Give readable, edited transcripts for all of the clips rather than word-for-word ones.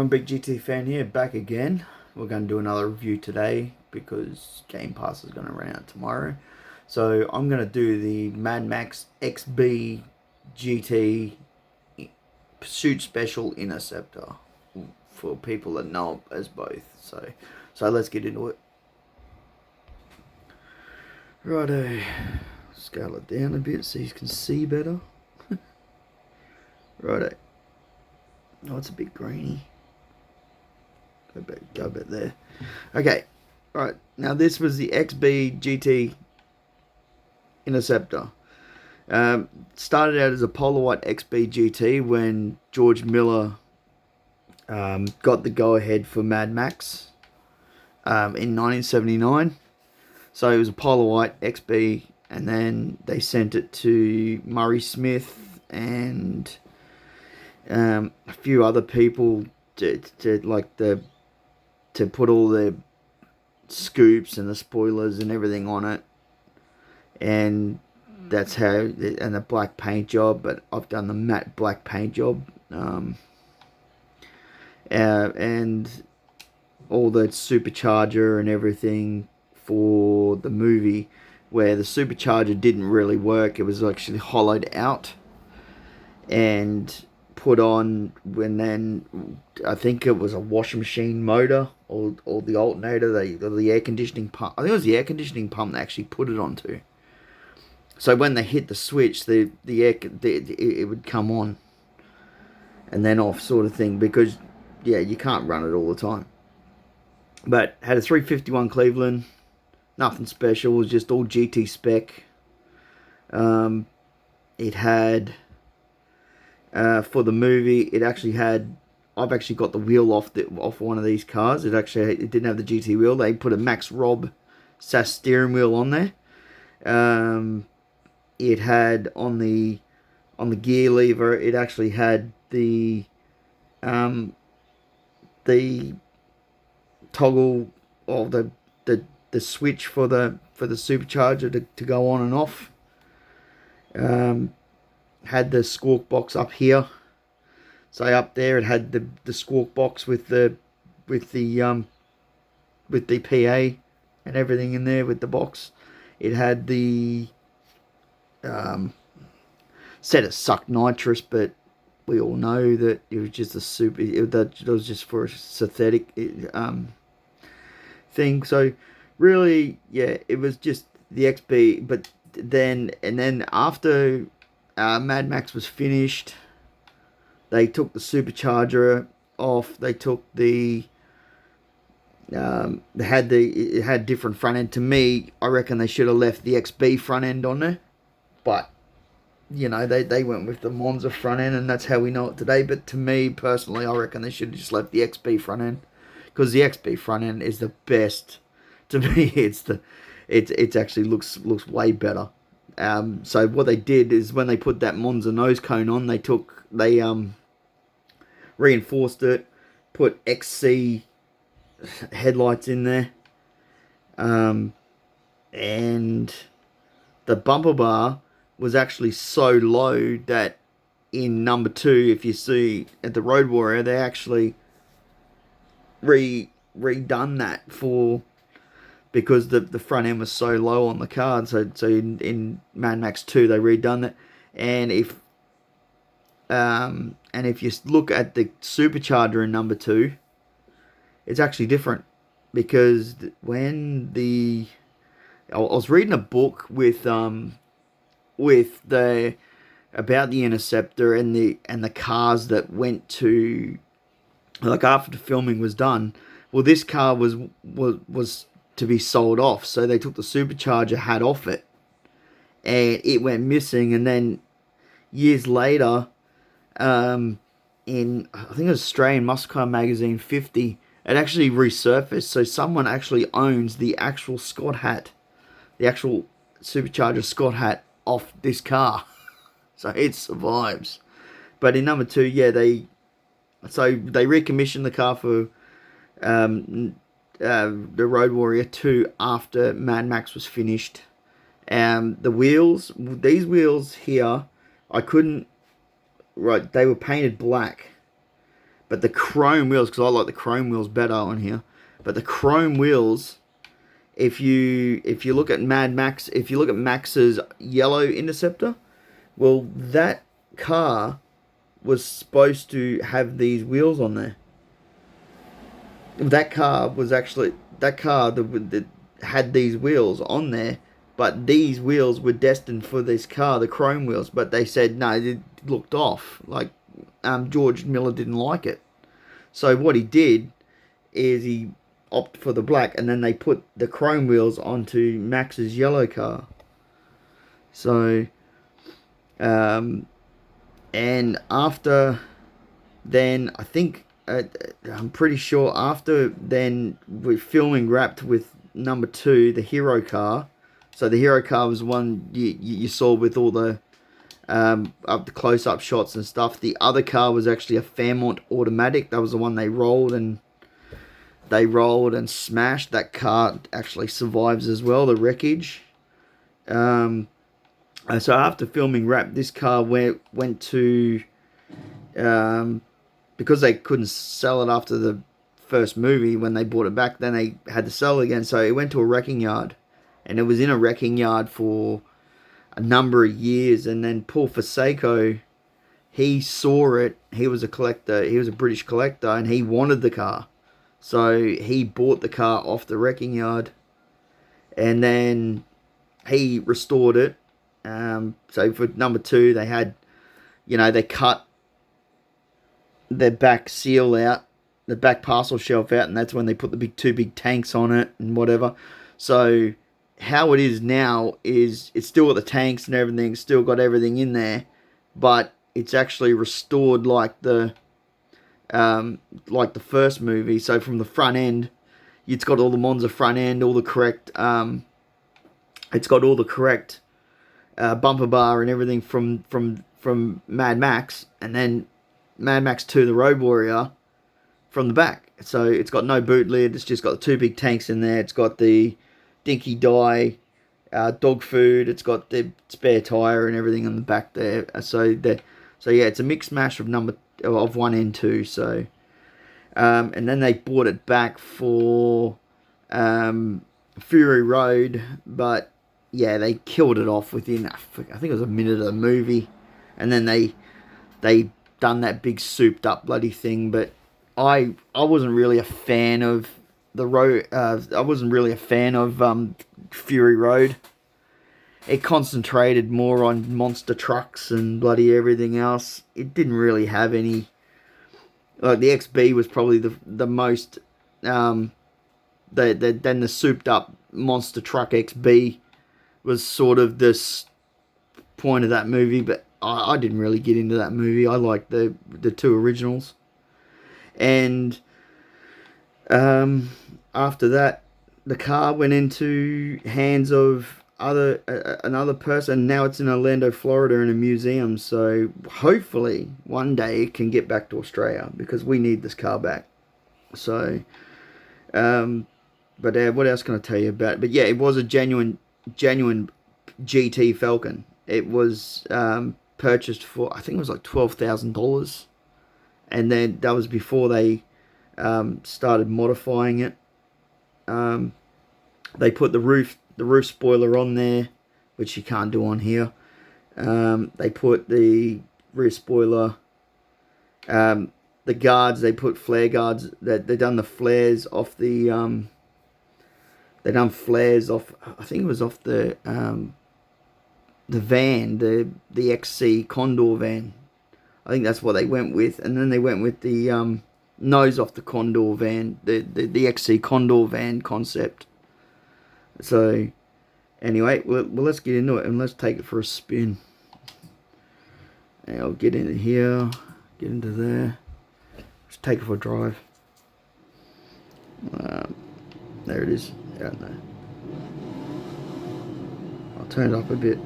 everyone, Big GT fan here, back again. We're going to do another review today because Game Pass is going to run out tomorrow. So I'm going to do the Mad Max XB GT Pursuit Special Interceptor for people that know it as both. So let's get into it. Righto, scale it down a bit so you can see better. Righto. Oh, it's a bit grainy. Go back there. Okay, right. Now this was the XB GT Interceptor. Started out as a Polar White XB GT when George Miller got the go-ahead for Mad Max in 1979. So it was a Polar White XB, and then they sent it to Murray Smith and a few other people to put all the scoops and the spoilers and everything on it, and that's how, and the black paint job. But I've done the matte black paint job, and all the supercharger and everything for the movie, where the supercharger didn't really work. It was actually hollowed out and put on when then I think it was a washing machine motor or the alternator, the air conditioning pump. I think it was the air conditioning pump they actually put it onto. So when they hit the switch, it would come on and then off, sort of thing, because yeah, you can't run it all the time. But had a 351 Cleveland, nothing special, it was just all GT spec. It had for the movie, it actually had, I've actually got the wheel off one of these cars. It didn't have the GT wheel. They put a Max Rob SAS steering wheel on there. It had on the gear lever, it actually had the toggle, or the switch for the supercharger to go on and off. Had the squawk box up here. So up there it had the squawk box with the PA and everything in there with the box. It had the said it sucked nitrous, but we all know that it was just that was just for a synthetic thing. So really, yeah, it was just the XB. But then after Mad Max was finished, they took the supercharger off. They took it had different front end. To me, I reckon they should have left the XB front end on there, but you know, they went with the Monza front end, and that's how we know it today. But to me personally, I reckon they should have just left the XB front end, because the XB front end is the best. To me, it actually looks way better. So what they did is, when they put that Monza nose cone on, they reinforced it, put XC headlights in there, and the bumper bar was actually so low that in number 2, if you see at the Road Warrior, they actually redone that because the front end was so low on the card. So in Mad Max 2 they redone it, and if you look at the supercharger in number 2, it's actually different, because when I was reading a book about the Interceptor and the cars that went to, like, after the filming was done. Well, this car was to be sold off, so they took the supercharger hat off it, and it went missing. And then years later, in I think it was Australian Muscle Car Magazine 50, it actually resurfaced. So someone actually owns the actual Scott hat, the actual supercharger Scott hat off this car. So it survives. But in number 2, yeah, they recommissioned the car for the Road Warrior 2 after Mad Max was finished. The wheels, these wheels here, I couldn't, right, they were painted black, But the chrome wheels, because I like the chrome wheels better on here. But the chrome wheels, if you look at Mad Max, if you look at Max's yellow Interceptor, well, that car was supposed to have these wheels on there. That car was actually that had these wheels on there, but these wheels were destined for this car, the chrome wheels. But they said no, it looked off. Like George Miller didn't like it, so what he did is he opted for the black, and then they put the chrome wheels onto Max's yellow car. So, and after then, I think I'm pretty sure after then we're filming wrapped with number 2, the hero car. So the hero car was one you saw with all the up the close-up shots and stuff. The other car was actually a Fairmont automatic. That was the one they rolled and smashed. That car actually survives as well, the wreckage. So after filming wrap, this car went to because they couldn't sell it after the first movie when they bought it back, then they had to sell it again. So it went to a wrecking yard, and it was in a wrecking yard for a number of years. And then Paul Faseco, he saw it. He was a collector. He was a British collector, and he wanted the car. So he bought the car off the wrecking yard, and then he restored it. So for number 2, they had, they cut the back seal out, the back parcel shelf out, and that's when they put the two big tanks on it and whatever. So how it is now is it's still got the tanks and everything, still got everything in there, but it's actually restored like the first movie. So from the front end, it's got all the Monza front end, all the correct it's got all the correct bumper bar and everything from Mad Max, and then Mad Max 2, the Road Warrior, from the back. So it's got no boot lid. It's just got the two big tanks in there. It's got the Dinky Dye dog food. It's got the spare tire and everything on the back there. So yeah, it's a mixed mash of 1 and 2. So and then they bought it back for Fury Road, but yeah, they killed it off within, I think it was a minute of the movie, and then they done that big souped up bloody thing. But I wasn't really a fan of the road. I wasn't really a fan of Fury Road. It concentrated more on monster trucks and bloody everything else. It didn't really have any. Like the XB was probably the most. Then the souped up monster truck XB was sort of this point of that movie, but I didn't really get into that movie. I liked the 2 originals. And after that, the car went into hands of another person. Now it's in Orlando, Florida, in a museum. So hopefully one day it can get back to Australia, because we need this car back. So, but what else can I tell you about? But yeah, it was a genuine GT Falcon. It was purchased for, I think it was like $12,000, and then that was before they started modifying it. They put the roof spoiler on there, which you can't do on here. They put the rear spoiler, the guards. They put flare guards. They done the flares off the. They done flares off. I think it was off the van, the XC Condor van. I think that's what they went with, and then they went with the nose off the Condor van, the XC Condor van concept. So anyway, well, let's get into it and let's take it for a spin. And I'll get into here, get into there. Let's take it for a drive. There it is, out there. I'll turn it up a bit.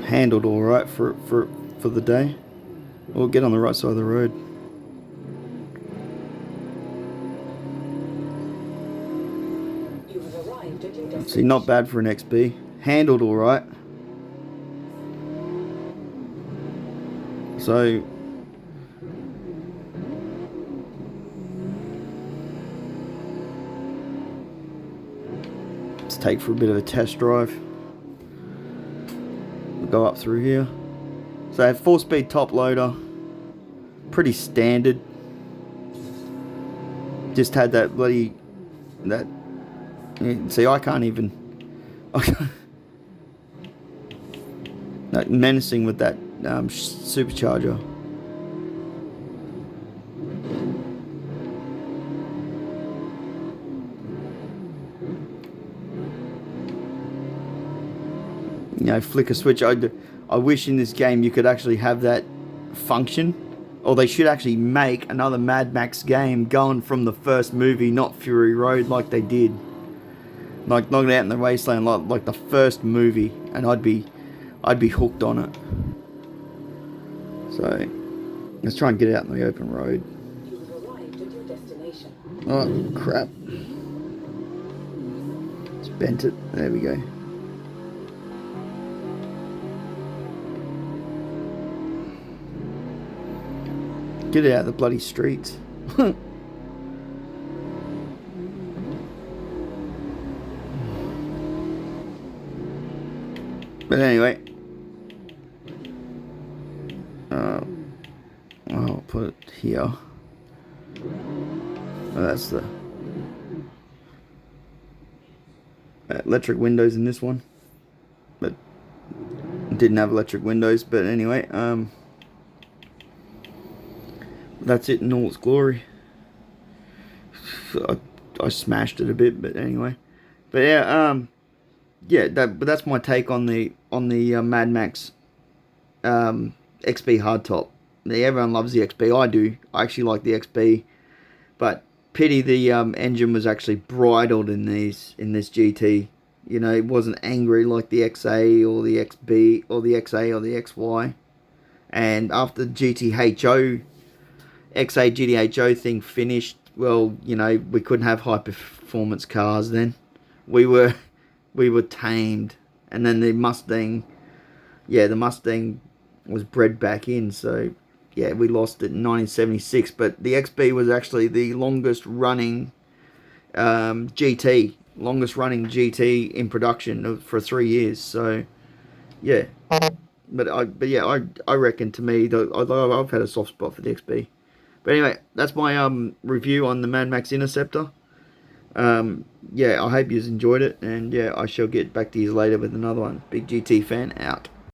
Handled all right for the day. We'll get on the right side of the road. See, not bad for an XB. Handled alright. So, let's take for a bit of a test drive. We'll go up through here. So, 4-speed top loader. Pretty standard. Just had that bloody... that... See, I can't even... that menacing with that supercharger. You know, flicker switch. I wish in this game you could actually have that function, or they should actually make another Mad Max game going from the first movie, not Fury Road, like they did, like Knocked Out in the Wasteland, like the first movie, and I'd be hooked on it. So let's try and get out in the open road. Oh crap! Just bent it. There we go. Get out of the bloody streets. But anyway. I'll put it here. Oh, that's the electric windows in this one. But didn't have electric windows. But anyway, that's it in all its glory. I smashed it a bit, but anyway. But yeah, but that's my take on the Mad Max XB hardtop. Everyone loves the XB. I do. I actually like the XB, but pity the engine was actually bridled in this GT. You know, it wasn't angry like the XA or the XB or the XA or the XY. And after the GTHO XA GTHO thing finished, well, you know, we couldn't have high performance cars then. We were tamed, and then the Mustang was bred back in. So yeah, we lost it in 1976. But the XB was actually the longest running GT in production for 3 years. So yeah, but I reckon, to me, I've had a soft spot for the XB. But anyway, that's my review on the Mad Max Interceptor. Yeah, I hope you enjoyed it, and yeah, I shall get back to you later with another one. Big GT fan out.